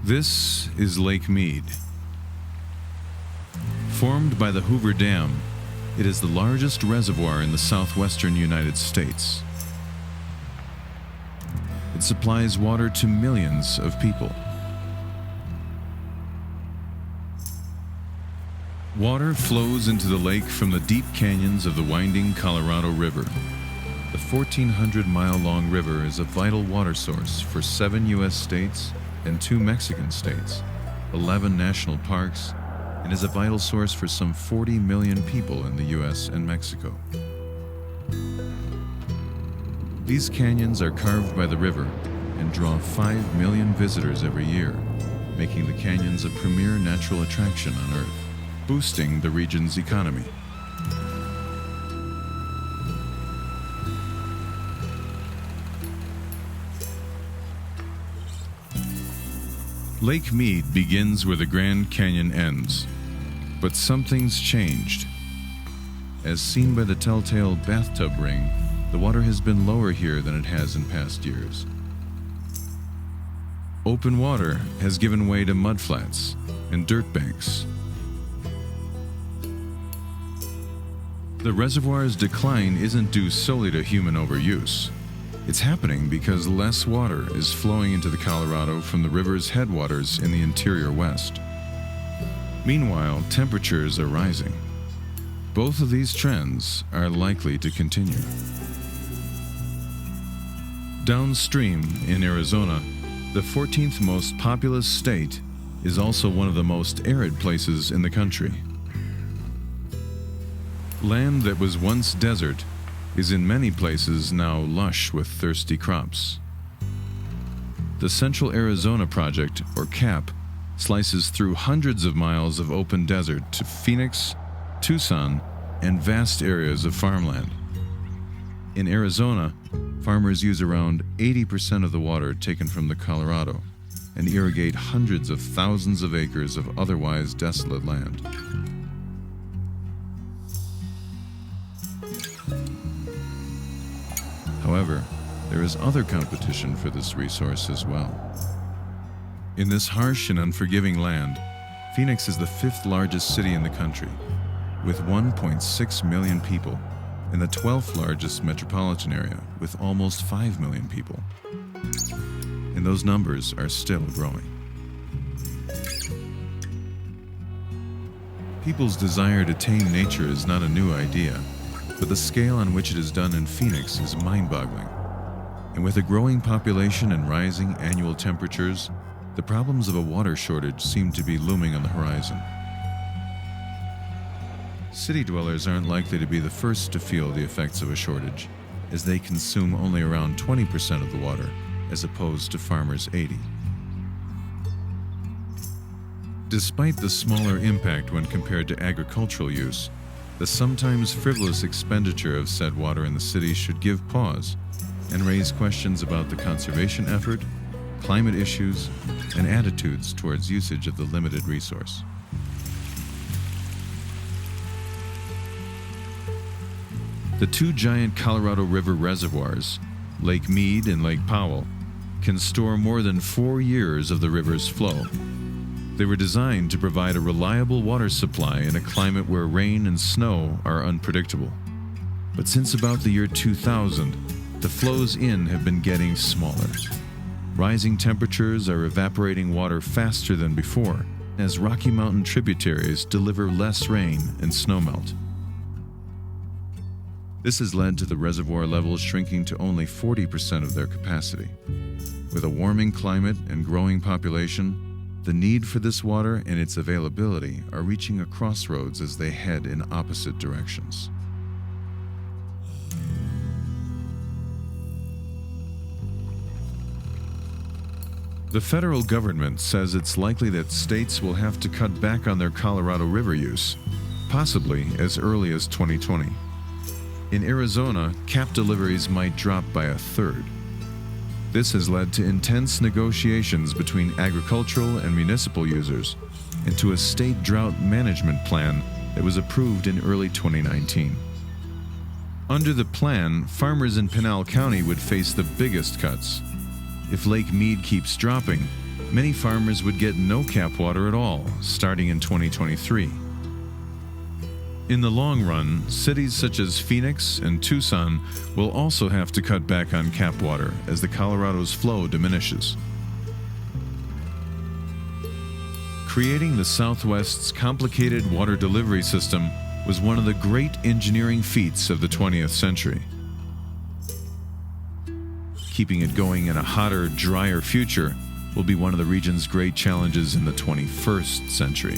This is Lake Mead. Formed by the Hoover Dam, it is the largest reservoir in the southwestern United States. It supplies water to millions of people. Water flows into the lake from the deep canyons of the winding Colorado River. The 1,400-mile-long river is a vital water source for 7 U.S. states and 2 Mexican states, 11 national parks, and is a vital source for some 40 million people in the U.S. and Mexico. These canyons are carved by the river and draw 5 million visitors every year, making the canyons a premier natural attraction on Earth, boosting the region's economy. Lake Mead begins where the Grand Canyon ends, but something's changed. As seen by the telltale bathtub ring, the water has been lower here than it has in past years. Open water has given way to mudflats and dirt banks. The reservoir's decline isn't due solely to human overuse. It's happening because less water is flowing into the Colorado from the river's headwaters in the interior west. Meanwhile, temperatures are rising. Both of these trends are likely to continue. Downstream in Arizona, the 14th most populous state, is also one of the most arid places in the country. Land that was once desert is in many places now lush with thirsty crops. The Central Arizona Project, or CAP, slices through hundreds of miles of open desert to Phoenix, Tucson, and vast areas of farmland. In Arizona, farmers use around 80% of the water taken from the Colorado and irrigate hundreds of thousands of acres of otherwise desolate land. However, there is other competition for this resource as well. In this harsh and unforgiving land, Phoenix is the 5th largest city in the country, with 1.6 million people, and the 12th largest metropolitan area, with almost 5 million people. And those numbers are still growing. People's desire to tame nature is not a new idea, but the scale on which it is done in Phoenix is mind-boggling. And with a growing population and rising annual temperatures, the problems of a water shortage seem to be looming on the horizon. City dwellers aren't likely to be the first to feel the effects of a shortage, as they consume only around 20% of the water, as opposed to farmers' 80%. Despite the smaller impact when compared to agricultural use, the sometimes frivolous expenditure of said water in the city should give pause and raise questions about the conservation effort, climate issues, and attitudes towards usage of the limited resource. The 2 giant Colorado River reservoirs, Lake Mead and Lake Powell, can store more than 4 years of the river's flow. They were designed to provide a reliable water supply in a climate where rain and snow are unpredictable. But since about the year 2000, the flows in have been getting smaller. Rising temperatures are evaporating water faster than before, as Rocky Mountain tributaries deliver less rain and snowmelt. This has led to the reservoir levels shrinking to only 40% of their capacity. With a warming climate and growing population, the need for this water and its availability are reaching a crossroads as they head in opposite directions. The federal government says it's likely that states will have to cut back on their Colorado River use, possibly as early as 2020. In Arizona, CAP deliveries might drop by a third. This has led to intense negotiations between agricultural and municipal users and to a state drought management plan that was approved in early 2019. Under the plan, farmers in Pinal County would face the biggest cuts. If Lake Mead keeps dropping, many farmers would get no cap water at all starting in 2023. In the long run, cities such as Phoenix and Tucson will also have to cut back on cap water as the Colorado's flow diminishes. Creating the Southwest's complicated water delivery system was one of the great engineering feats of the 20th century. Keeping it going in a hotter, drier future will be one of the region's great challenges in the 21st century.